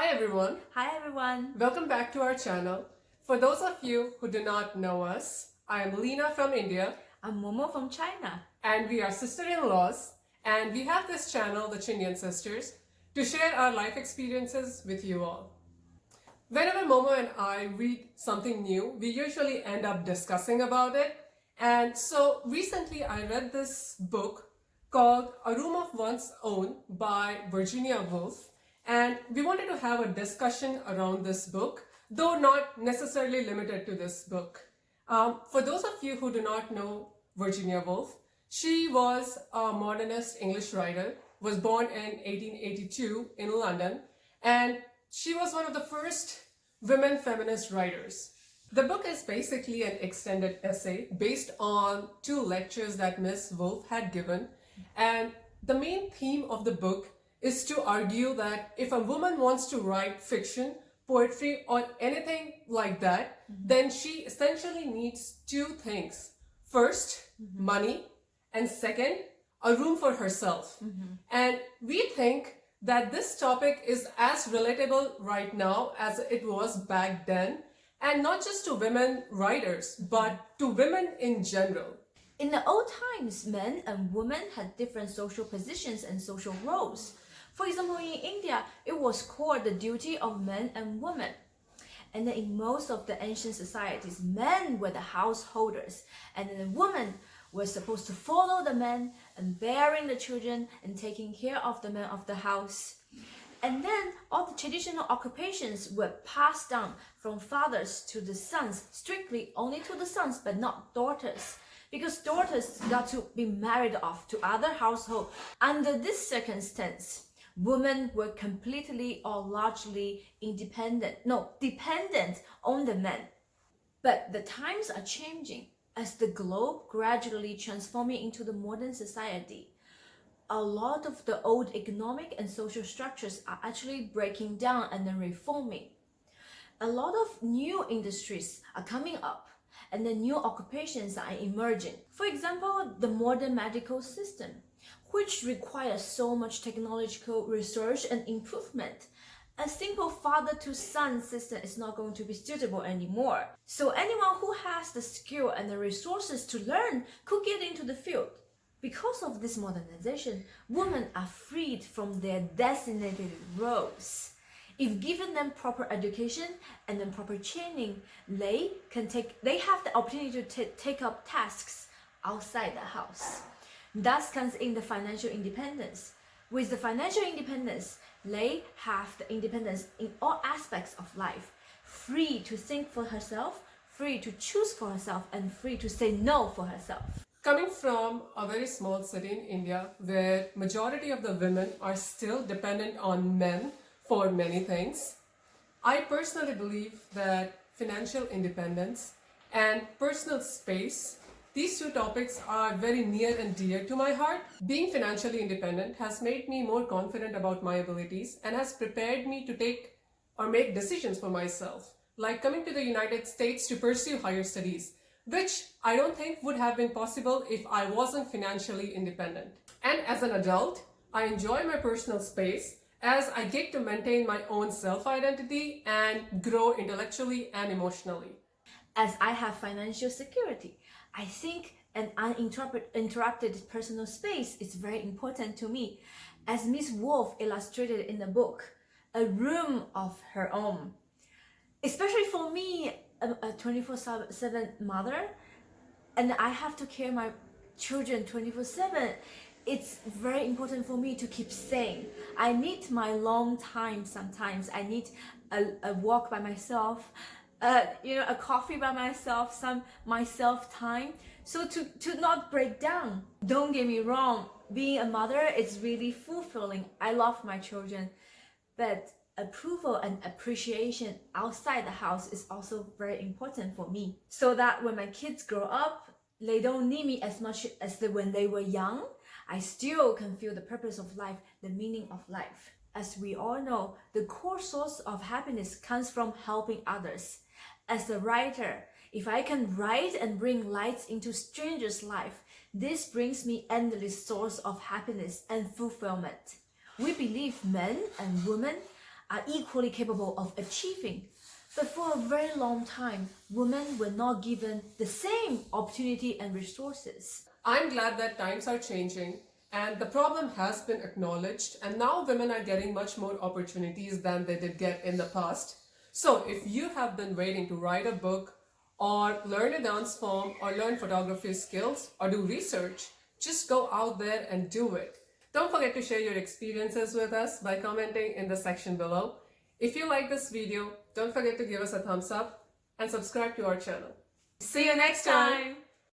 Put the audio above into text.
Hi everyone, Hi everyone. welcome back to our channel. For those of you who do not know us, I am Leena from India I'm Momo from China. and we are sister-in-laws, and we have this channel, the Chindian Sisters, to share our life experiences with you all. Whenever Momo and I read something new, we usually end up discussing about it. And so recently I read this book called A Room of One's Own by Virginia Woolf. And we wanted to have a discussion around this book, though not necessarily limited to this book. For those of you who do not know Virginia Woolf, she was a modernist English writer, was born in 1882 in London, and she was one of the first women feminist writers. The book is basically an extended essay based on two lectures that Miss Woolf had given, and the main theme of the book is to argue that if a woman wants to write fiction, poetry, or anything like that, then she essentially needs two things. First, money, and second, a room for herself. And we think that this topic is as relatable right now as it was back then, and not just to women writers, but to women in general. In the old times, men and women had different social positions and social roles. For example, in India, it was called the duty of men and women. And then in most of the ancient societies, men were the householders, and then the women were supposed to follow the men and bearing the children and taking care of the men of the house. And then all the traditional occupations were passed down from fathers to the sons, strictly only to the sons, but not daughters, because daughters got to be married off to other households. Under this circumstance, women were completely or largely dependent on the men. But the times are changing as the globe gradually transforming into the modern society. A lot of the old economic and social structures are actually breaking down and then reforming. A lot of new industries are coming up and the new occupations are emerging. For example, the modern medical system, which requires so much technological research and improvement. A simple father-to-son system is not going to be suitable anymore. So anyone who has the skill and the resources to learn could get into the field. Because of this modernization, women are freed from their designated roles. If given them proper education and then proper training, they have the opportunity to take up tasks outside the house. Thus comes in the financial independence. With the financial independence, they have the independence in all aspects of life, free to think for herself, free to choose for herself, and free to say no for herself. Coming from a very small city in India where majority of the women are still dependent on men for many things, I personally believe that financial independence and personal space, these two topics are very near and dear to my heart. Being financially independent has made me more confident about my abilities and has prepared me to take or make decisions for myself, like coming to the United States to pursue higher studies, which I don't think would have been possible if I wasn't financially independent. And as an adult, I enjoy my personal space as I get to maintain my own self-identity and grow intellectually and emotionally. As I have financial security, I think an uninterrupted personal space is very important to me. As Miss Woolf illustrated in the book, a room of her own. Especially for me, a 24/7 mother, and I have to care my children 24/7. It's very important for me to keep sane. I need my long time sometimes. I need a walk by myself, a coffee by myself, some myself time. So to not break down. Don't get me wrong, being a mother is really fulfilling. I love my children, but approval and appreciation outside the house is also very important for me, so that when my kids grow up, they don't need me as much as when they were young. I still can feel the purpose of life, the meaning of life. As we all know, the core source of happiness comes from helping others. As a writer, if I can write and bring light into strangers' life, this brings me endless source of happiness and fulfillment. We believe men and women are equally capable of achieving. But for a very long time, women were not given the same opportunity and resources. I'm glad that times are changing and the problem has been acknowledged, and now women are getting much more opportunities than they did get in the past. So if you have been waiting to write a book or learn a dance form or learn photography skills or do research, just go out there and do it. Don't forget to share your experiences with us by commenting in the section below. If you like this video, don't forget to give us a thumbs up and subscribe to our channel. See you next time!